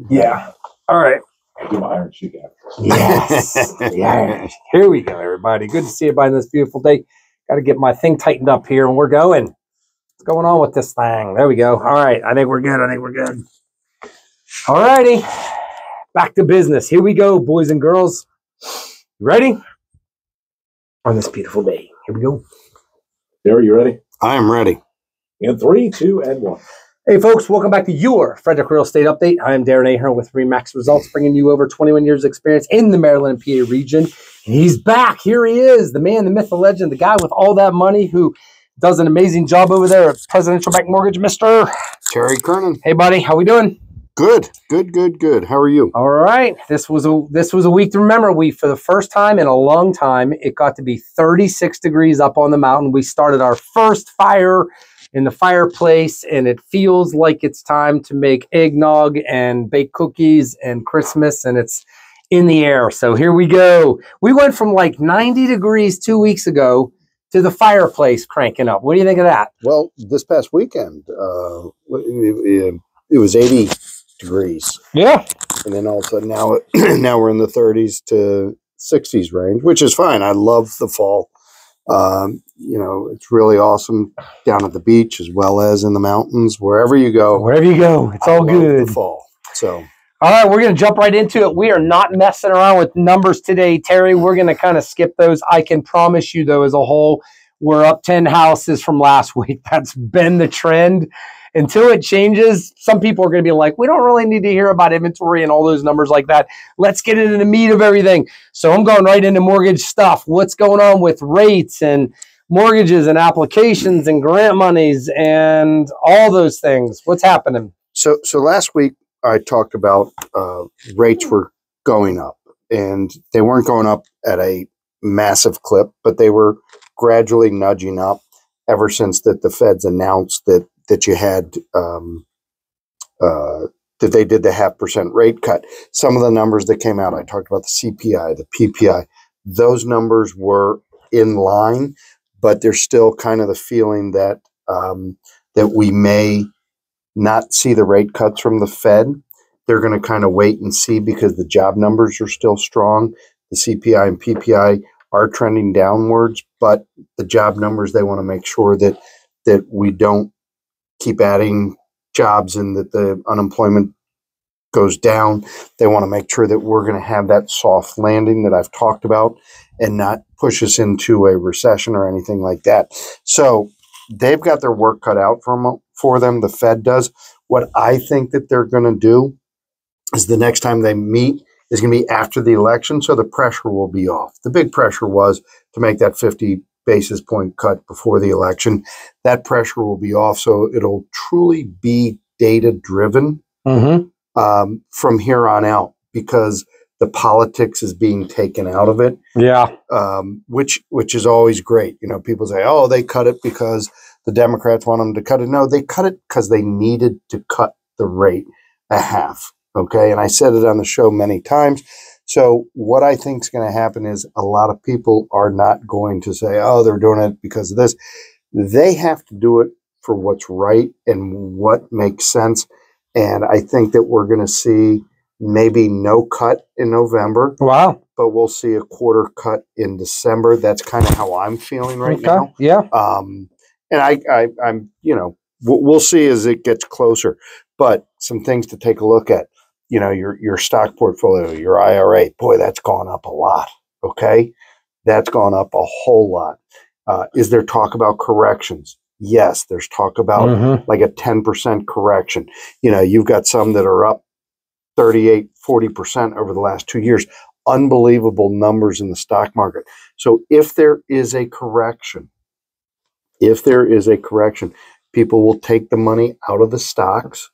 Yeah. All right. Do my iron sheik out. Yes. Yeah. Here we go, everybody. Good to see everybody on this beautiful day. Got to get my thing tightened up here, and we're going. What's going on with this thing? There we go. All right. I think we're good. All righty. Back to business. Here we go, boys and girls. You ready? On this beautiful day. Here we go. Terry, you ready? I am ready. In 3, 2, and 1. Hey, folks, welcome back to your Frederick Real Estate Update. I am Darren Ahern with RE/MAX Results, bringing you over 21 years of experience in the Maryland and PA region. And he's back. Here he is, the man, the myth, the legend, the guy with all that money who does an amazing job over there at Presidential Bank Mortgage, Mr. Terry Kernan. Hey, buddy. How we doing? Good. How are you? All right. This was a week to remember. For the first time in a long time, it got to be 36 degrees up on the mountain. We started our first fire in the fireplace, and it feels like it's time to make eggnog and bake cookies and Christmas, and it's in the air. So here we go. We went from like 90 degrees 2 weeks ago to the fireplace cranking up. What do you think of that? Well, this past weekend, it was 80 degrees. Yeah. And then all of a sudden now we're in the 30s to 60s range, which is fine. I love the fall. It's really awesome down at the beach as well as in the mountains, wherever you go. It's all good. The fall. So, all right, we're going to jump right into it. We are not messing around with numbers today, Terry. We're going to kind of skip those. I can promise you, though, as a whole, we're up 10 houses from last week. That's been the trend. Until it changes, some people are going to be like, we don't really need to hear about inventory and all those numbers like that. Let's get into the meat of everything. So I'm going right into mortgage stuff. What's going on with rates and mortgages and applications and grant monies and all those things? What's happening? So last week I talked about rates were going up, and they weren't going up at a massive clip, but they were gradually nudging up ever since that the Feds announced that you had that they did the 0.5% rate cut. Some of the numbers that came out, I talked about the CPI, the PPI, those numbers were in line, but there's still kind of the feeling that that we may not see the rate cuts from the Fed. They're going to kind of wait and see because the job numbers are still strong. The CPI and PPI are trending downwards, but the job numbers, they want to make sure that we don't keep adding jobs and that the unemployment goes down. They want to make sure that we're going to have that soft landing that I've talked about and not push us into a recession or anything like that. So they've got their work cut out for them. The Fed does. What I think that they're going to do is the next time they meet is going to be after the election, so the pressure will be off. The big pressure was to make that 50 basis point cut before the election. That pressure will be off, so it'll truly be data-driven from here on out because the politics is being taken out of it. Yeah, which is always great. You know, people say, "Oh, they cut it because the Democrats want them to cut it." No, they cut it because they needed to cut the rate a half. Okay, and I said it on the show many times. So what I think is going to happen is a lot of people are not going to say, "Oh, they're doing it because of this." They have to do it for what's right and what makes sense. And I think that we're going to see maybe no cut in November. Wow. But we'll see a quarter cut in December. That's kind of how I'm feeling right now. Yeah. And I'm, we'll see as it gets closer. But some things to take a look at. You know, your stock portfolio, your IRA, boy, that's gone up a lot. Okay, that's gone up a whole lot. Is there talk about corrections? Yes, there's talk about like a 10% correction. You know, you've got some that are up 38, 40% over the last 2 years. Unbelievable numbers in the stock market. So if there is a correction, people will take the money out of the stocks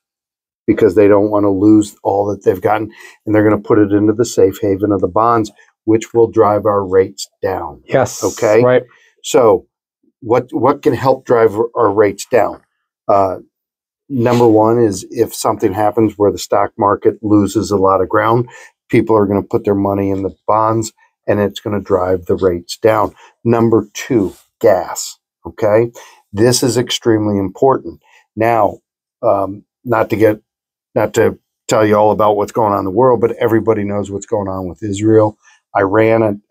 because they don't want to lose all that they've gotten, and they're going to put it into the safe haven of the bonds, which will drive our rates down. Yes. Okay. Right. So what can help drive our rates down? Number one is if something happens where the stock market loses a lot of ground, people are going to put their money in the bonds, and it's going to drive the rates down. Number two, gas. Okay. This is extremely important. Now, not to get not to tell you all about what's going on in the world, but everybody knows what's going on with Israel. Iran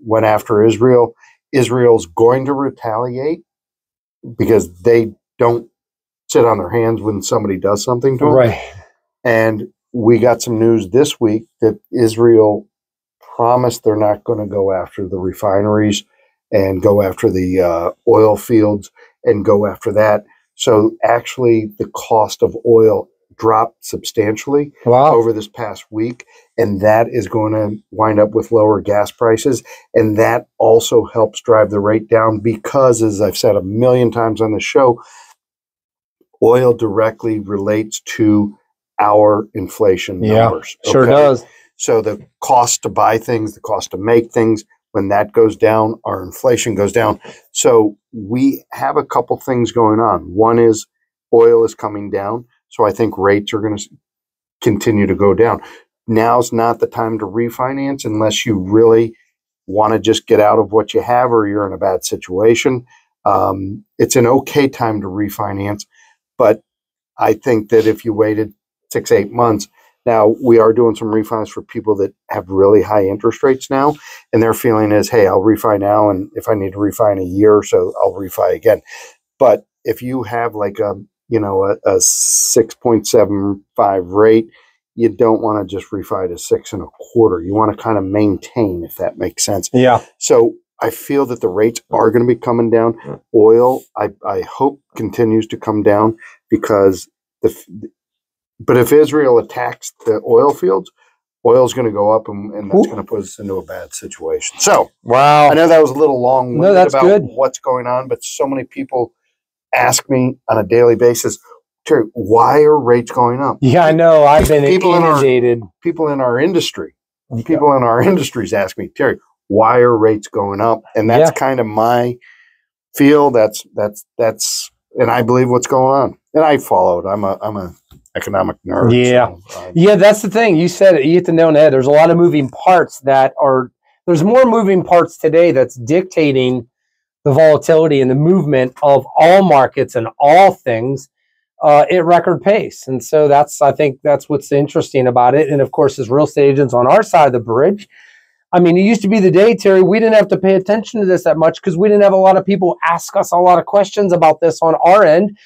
went after Israel. Israel's going to retaliate because they don't sit on their hands when somebody does something to them. Right. And we got some news this week that Israel promised they're not going to go after the refineries and go after the oil fields and go after that. So actually the cost of oil dropped substantially over this past week, and that is going to wind up with lower gas prices, and that also helps drive the rate down because, as I've said a million times on the show, oil directly relates to our inflation numbers. Sure does. So the cost to buy things, the cost to make things, when that goes down, our inflation goes down. So we have a couple things going on. One is oil is coming down. So I think rates are going to continue to go down. Now's not the time to refinance unless you really want to just get out of what you have or you're in a bad situation. It's an okay time to refinance, but I think that if you waited 6-8 months, now we are doing some refis for people that have really high interest rates now, and their feeling is, hey, I'll refi now, and if I need to refi in a year or so, I'll refi again. But if you have like a 6.75 rate, you don't want to just refi to 6.25. You want to kind of maintain, if that makes sense. Yeah. So I feel that the rates are going to be coming down. Oil, I hope continues to come down because but if Israel attacks the oil fields, oil's going to go up, and that's going to put us into a bad situation. So, I know that was a little long-winded about what's going on, but so many people ask me on a daily basis, Terry, why are rates going up? Yeah, I know. I've been inundated. People in our industries ask me, Terry, why are rates going up? And that's kind of my feel. That's and I believe what's going on. And I follow it. I'm a economic nerd. Yeah. So, yeah, that's the thing. You said it. You hit the nail on the head. There's a lot of moving parts there's more moving parts today that's dictating the volatility and the movement of all markets and all things at record pace. And so I think that's what's interesting about it. And of course, as real estate agents on our side of the bridge, I mean, it used to be the day, Terry, we didn't have to pay attention to this that much because we didn't have a lot of people ask us a lot of questions about this on our end.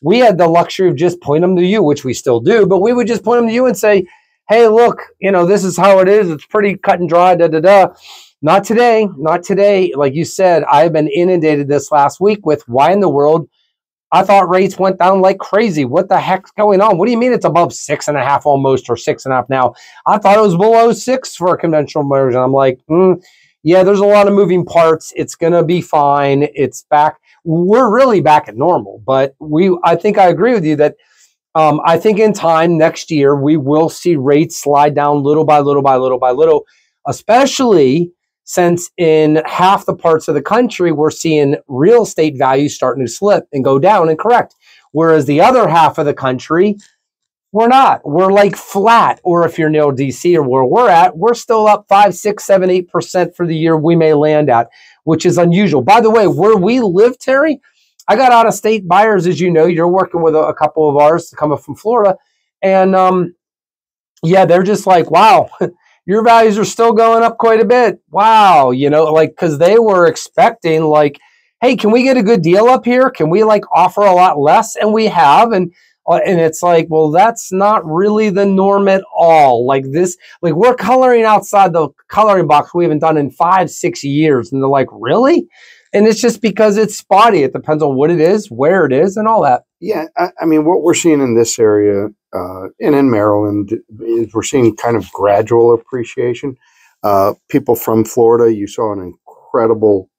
We had the luxury of just pointing them to you, which we still do, but we would just point them to you and say, hey, look, this is how it is. It's pretty cut and dry, Not today. Like you said, I've been inundated this last week with why in the world I thought rates went down like crazy. What the heck's going on? What do you mean it's above 6.5 almost, or 6.5 now? I thought it was below 6 for a conventional mortgage. I'm like, yeah, there's a lot of moving parts. It's going to be fine. It's back. We're really back at normal. But I think I agree with you that I think in time next year, we will see rates slide down little by little, especially since in half the parts of the country, we're seeing real estate values starting to slip and go down and correct. Whereas the other half of the country, we're not. We're like flat. Or if you're near DC or where we're at, we're still up 5, 6, 7, 8% for the year we may land at, which is unusual. By the way, where we live, Terry, I got out-of-state buyers, as you know. You're working with a couple of ours to come up from Florida. And, yeah, they're just like, wow, your values are still going up quite a bit. Wow, because they were expecting like, hey, can we get a good deal up here? Can we offer a lot less? And we have, and it's like, well, that's not really the norm at all. We're coloring outside the coloring box we haven't done in 5, 6 years. And they're like, really? And it's just because it's spotty. It depends on what it is, where it is, and all that. Yeah, I mean, what we're seeing in this area and in Maryland is we're seeing kind of gradual appreciation. People from Florida, you saw an incredible,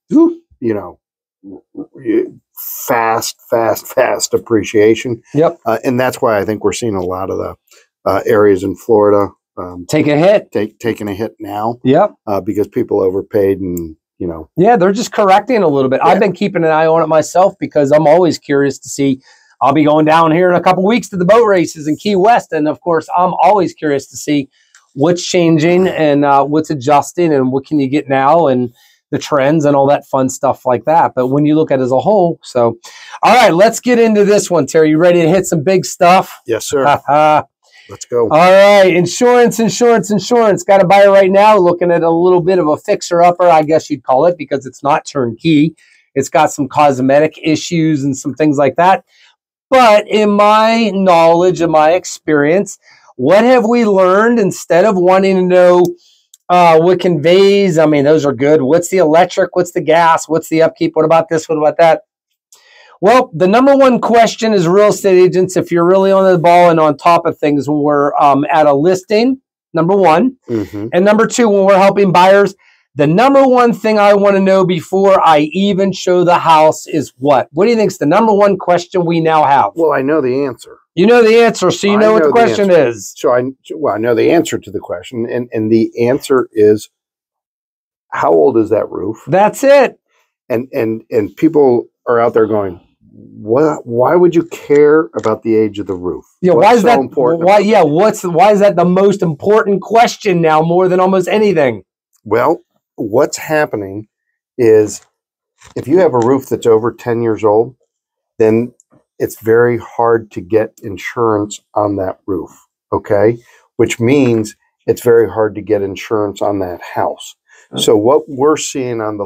fast appreciation. Yep. And that's why I think we're seeing a lot of the areas in Florida take a hit. Taking a hit now. Yep. Because people overpaid and, Yeah, they're just correcting a little bit. Yeah. I've been keeping an eye on it myself because I'm always curious to see. I'll be going down here in a couple weeks to the boat races in Key West. And of course, I'm always curious to see what's changing and what's adjusting and what can you get now and the trends and all that fun stuff like that. But when you look at it as a whole, all right, let's get into this one, Terry. You ready to hit some big stuff? Yes, sir. Let's go. All right, insurance. Got to buy it right now. Looking at a little bit of a fixer-upper, I guess you'd call it, because it's not turnkey. It's got some cosmetic issues and some things like that. But in my knowledge, in my experience, what have we learned instead of wanting to know what conveys? I mean, those are good. What's the electric? What's the gas? What's the upkeep? What about this? What about that? Well, the number one question is real estate agents, if you're really on the ball and on top of things when we're at a listing, number one. Mm-hmm. And number two, when we're helping buyers, the number one thing I want to know before I even show the house is what? What do you think is the number one question we now have? Well, I know the answer. You know the answer, so you know what the question is. So I know the answer to the question, and the answer is, how old is that roof? That's it. And people are out there going, what? Why would you care about the age of the roof? Yeah, What's why is so that important? why is that the most important question now, more than almost anything? Well, what's happening is, if you have a roof that's over 10 years old, then it's very hard to get insurance on that roof, okay? Which means it's very hard to get insurance on that house. So what we're seeing on the